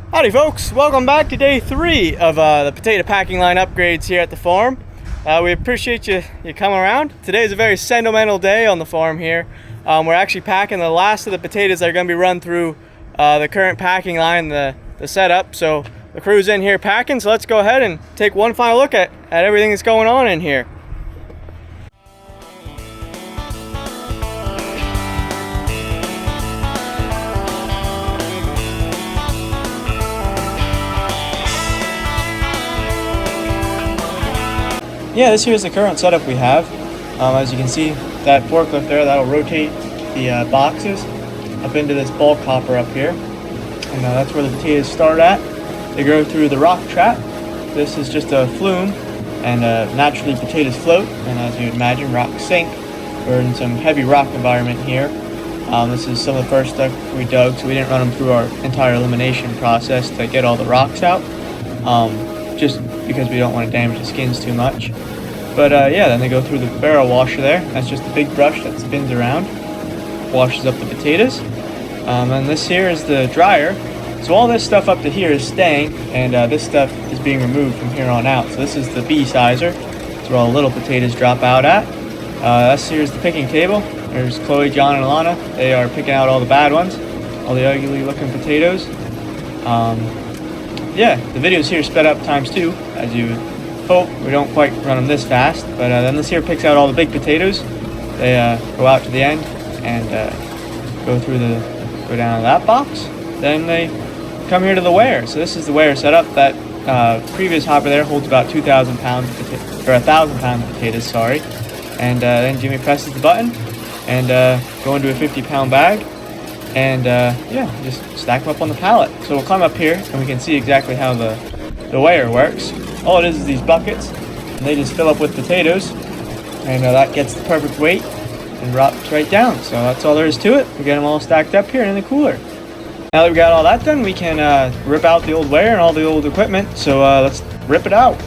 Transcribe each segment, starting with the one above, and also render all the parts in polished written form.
Howdy folks, welcome back to day 3 of the potato packing line upgrades here at the farm. We appreciate you coming around. Today is a very sentimental day on the farm here. We're actually packing the last of the potatoes that are going to be run through the current packing line, the setup. So the crew's in here packing, so let's go ahead and take one final look at everything that's going on in here. Yeah, this here is the current setup we have. As you can see, that forklift there, that'll rotate the boxes up into this bulk hopper up here. And that's where the potatoes start at. They go through the rock trap. This is just a flume, and naturally potatoes float, and as you'd imagine, rocks sink. We're in some heavy rock environment here. This is some of the first stuff we dug, so we didn't run them through our entire elimination process to get all the rocks out. Just because we don't want to damage the skins too much. But yeah, then they go through the barrel washer there. That's just a big brush that spins around, washes up the potatoes. And this here is the dryer. So all this stuff up to here is staying, and this stuff is being removed from here on out. So this is the B sizer. That's where all the little potatoes drop out at. This here is the picking table. There's Chloe, John, and Alana. They are picking out all the bad ones, all the ugly looking potatoes. Yeah, the video's here sped up ×2, as you would hope. We don't quite run them this fast, but then this here picks out all the big potatoes. They go out to the end and go down to that box. Then they come here to the weigher. So this is the weigher setup. That previous hopper there holds about 2,000 pounds, or 1,000 pounds of potatoes, sorry. And then Jimmy presses the button and go into a 50-pound bag. And yeah, just stack them up on the pallet. So we'll climb up here and we can see exactly how the weigher works. All it is these buckets, and they just fill up with potatoes, and that gets the perfect weight and drops right down. So that's all there is to it. We get them all stacked up here in the cooler. Now that we've got all that done, we can rip out the old weigher and all the old equipment. So let's rip it out.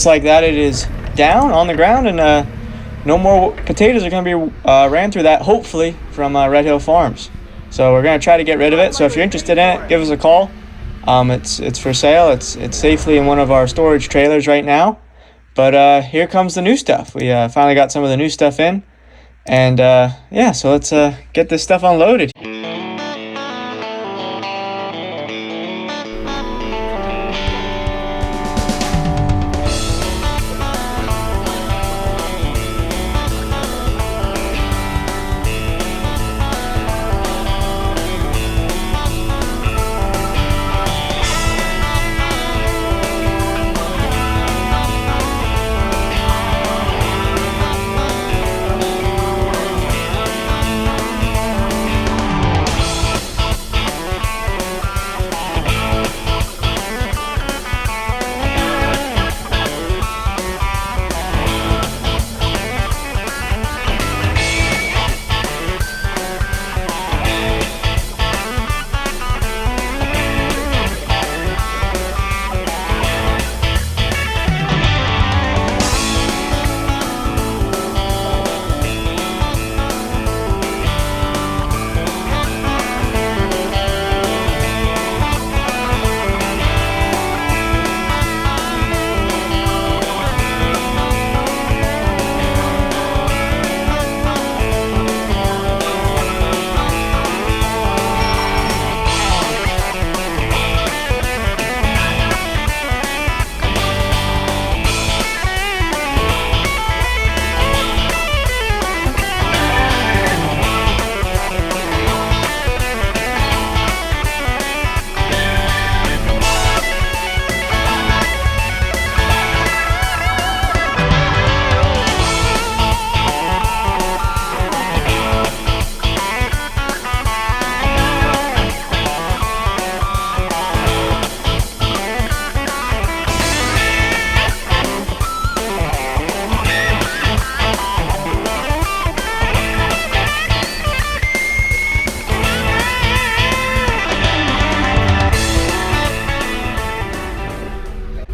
Like that, it is down on the ground, and no more potatoes are going to be ran through that, hopefully, from Red Hill Farms. So we're going to try to get rid of it. So if you're interested in it, give us a call. It's for sale. It's safely in one of our storage trailers right now. But here comes the new stuff. We finally got some of the new stuff in, and yeah, so let's get this stuff unloaded.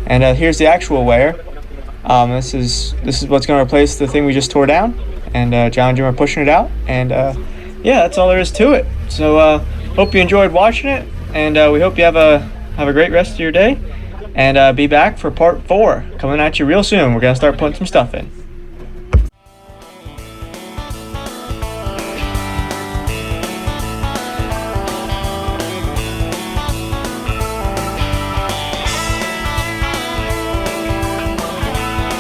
And here's the actual weigher. This is what's going to replace the thing we just tore down. And John and Jim are pushing it out. And yeah, that's all there is to it. So hope you enjoyed watching it, and we hope you have a great rest of your day. And be back for part 4 coming at you real soon. We're gonna start putting some stuff in.